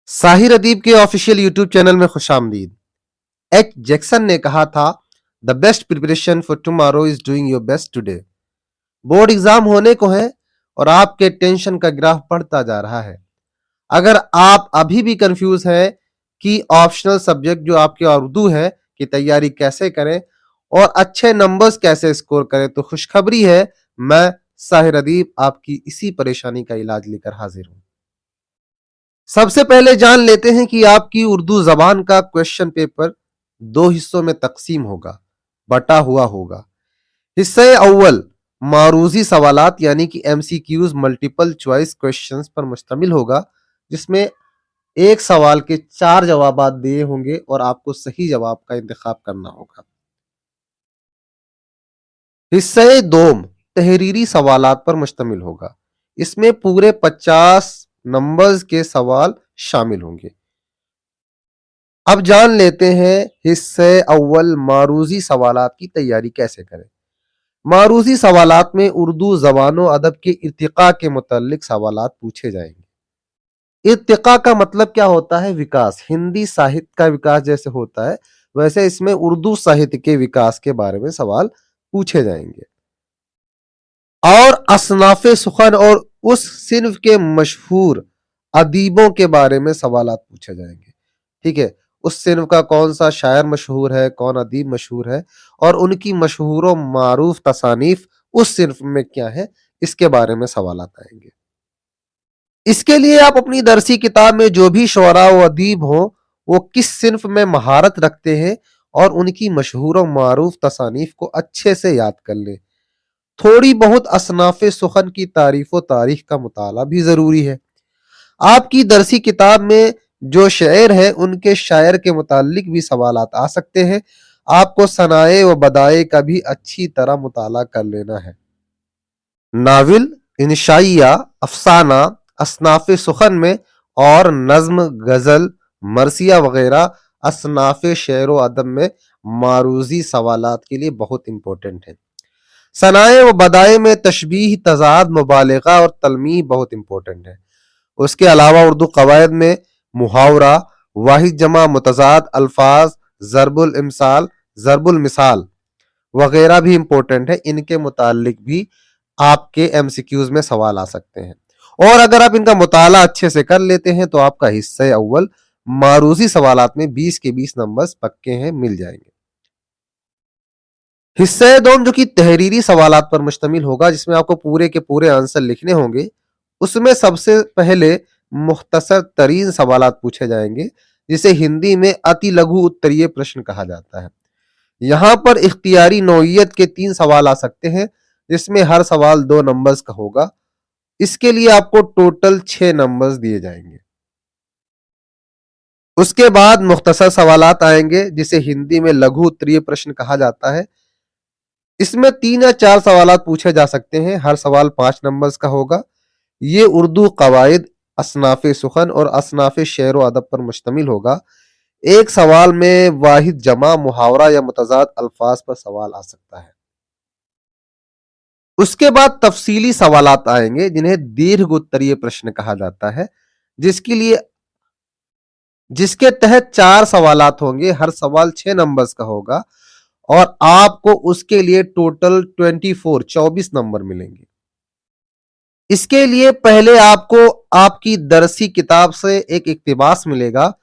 साहिर अदीब के official YouTube channel में खुश आमदीद। एच जैक्सन ने कहा था, the best preparation for tomorrow is doing your best today. Board exam होने को है और आपके टेंशन का ग्राफ बढ़ता जा रहा है। अगर आप अभी भी कंफ्यूज हैं कि ऑप्शनल सब्जेक्ट जो आपके उर्दू है की तैयारी कैसे करें और अच्छे नंबर्स कैसे स्कोर करें, तो खुशखबरी है, मैं साहिर अदीब आपकी इसी परेशानी का इलाज लेकर हाजिर हूं। सबसे पहले जान लेते हैं कि आपकी उर्दू जबान का क्वेश्चन पेपर दो हिस्सों में तकसीम होगा, बटा हुआ होगा। हिस्से अव्वल मारूजी सवालात यानी कि एमसीक्यूज मल्टीपल चॉइस क्वेश्चंस पर मुश्तमिल होगा, जिसमें एक सवाल के 4 जवाब दिए होंगे और आपको सही जवाब का इंतखाब करना होगा। हिस्से दोम तहरीरी सवालात पर मुश्तमिल होगा, इसमें पूरे 50 नंबर्स के सवाल शामिल होंगे। अब जान लेते हैं हिस्से अव्वल मारूजी सवालात की तैयारी कैसे करें। मारूजी सवालात में उर्दू ज़बान और अदब के इर्तिका के मुताल्लिक सवालात पूछे जाएंगे। इर्तिका का मतलब क्या होता है? विकास। हिंदी साहित्य का विकास जैसे होता है, वैसे इसमें उर्दू साहित्य के विकास के बारे में सवाल पूछे जाएंगे। और असनाफे सुखन और उस सिन्फ के मशहूर अदीबों के बारे में सवालात पूछे जाएंगे। ठीक है, उस सिन्फ का कौन सा शायर मशहूर है, कौन अदीब मशहूर है और उनकी मशहूर और मारूफ तसानीफ उस सिन्फ में क्या है, इसके बारे में सवालात आएंगे। इसके लिए आप अपनी दरसी किताब में जो भी शुअरा व अदीब हो, वो किस सिन्फ में महारत रखते हैं और उनकी मशहूर और मारूफ तसानीफ को अच्छे से याद कर लें। थोड़ी बहुत असनाफे सुखन की तारीफ व तारीख का मुताला भी जरूरी है। आपकी दरसी किताब में जो शायर है, उनके शायर के मुतालिक भी सवालात आ सकते हैं। आपको सनाए व बदाए का भी अच्छी तरह मुताला कर लेना है। नाविल, इंशाइया, अफसाना, असनाफे सुखन में और नज्म, गजल, मरसिया वगैरह असनाफे शेर व अदब में मारूजी सवालात के लिए बहुत इंपॉर्टेंट है। सनाए व बदाए में तशबीह, तजाद, मुबालगा और तलमीह बहुत इंपॉर्टेंट है। उसके अलावा उर्दू कवायद में मुहावरा, वाहिद जमा मुतजाद अल्फाज, ज़रबुल इमसाल, ज़रबुल मिसाल वगैरह भी इंपॉर्टेंट है। इनके मुतालिक भी आपके एमसीक्यूज में सवाल आ सकते हैं और अगर आप इनका मुताला अच्छे से कर लेते हैं तो आपका हिस्सा अव्वल मारूजी सवालात में 20 के 20 नंबर्स पक्के हैं, मिल जाएंगे। हिस्सा दोम जो कि तहरीरी सवालात पर मुश्तमिल होगा, जिसमें आपको पूरे के पूरे आंसर लिखने होंगे। उसमें सबसे पहले मुख्तसर तरीन सवालात पूछे जाएंगे, जिसे हिंदी में अति लघु उत्तरीय प्रश्न कहा जाता है। यहां पर इख्तियारी नौइयत के 3 सवाल आ सकते हैं, जिसमें हर सवाल 2 नंबर्स का होगा। इसके लिए आपको टोटल 6 नंबर्स दिए जाएंगे। उसके बाद मुख्तसर सवालात आएंगे, जिसे हिंदी में लघु उत्तरीय प्रश्न कहा जाता है। इसमें 3 या 4 सवालात पूछे जा सकते हैं, हर सवाल 5 नंबर्स का होगा। ये उर्दू कवायद, असनाफे सुखन और असनाफे शेर व अदब पर मुश्तमिल होगा। एक सवाल में वाहिद जमा, मुहावरा या मुतजाद अल्फाज पर सवाल आ सकता है। उसके बाद तफसीली सवालात आएंगे, जिन्हें दीर्घ उत्तरीय प्रश्न कहा जाता है, जिसके तहत 4 सवालात होंगे, हर सवाल 6 नंबर्स का होगा और आपको उसके लिए टोटल 24 नंबर मिलेंगे। इसके लिए पहले आपको आपकी दरसी किताब से एक इक्तिबास मिलेगा,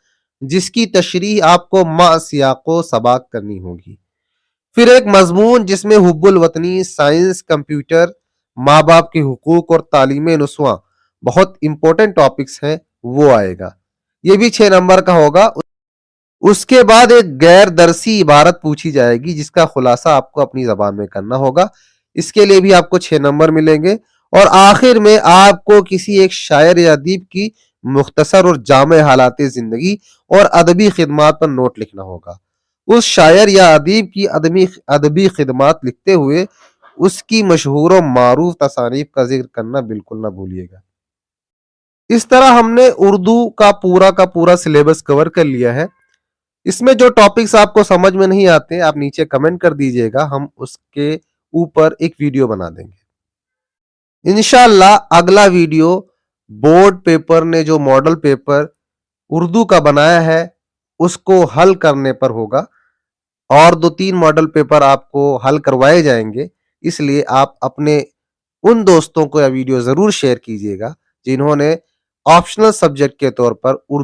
जिसकी तशरीह आपको मा सियाको सबाक करनी होगी। फिर एक मजमून जिसमें हुब्बुल वतनी, साइंस, कंप्यूटर, माँ बाप के हुकूक और तालीम नुस्वा बहुत इंपॉर्टेंट टॉपिक्स हैं, वो आएगा। ये भी 6 नंबर का होगा। उसके बाद एक गैर दरसी इबारत पूछी जाएगी, जिसका खुलासा आपको अपनी जबान में करना होगा। इसके लिए भी आपको 6 नंबर मिलेंगे। और आखिर में आपको किसी एक शायर या अदीब की मुख्तसर और जामे हालात जिंदगी और अदबी खिदमात पर नोट लिखना होगा। उस शायर या अदीब की अदबी खिदमात लिखते हुए उसकी मशहूर और मारूफ तसानीफ का जिक्र करना बिल्कुल ना भूलिएगा। इस तरह हमने उर्दू का पूरा सिलेबस कवर कर लिया है। इसमें जो टॉपिक्स आपको समझ में नहीं आते, आप नीचे कमेंट कर दीजिएगा, हम उसके ऊपर एक वीडियो बना देंगे। इंशाल्लाह अगला वीडियो बोर्ड पेपर ने जो मॉडल पेपर اردو کا بنایا ہے اس کو حل کرنے پر ہوگا، اور 2-3 ماڈل پیپر آپ کو حل کروائے جائیں گے، اس لیے آپ اپنے ان دوستوں کو یہ ویڈیو ضرور شیئر کیجیے گا جنہوں نے آپشنل سبجیکٹ کے طور پر اردو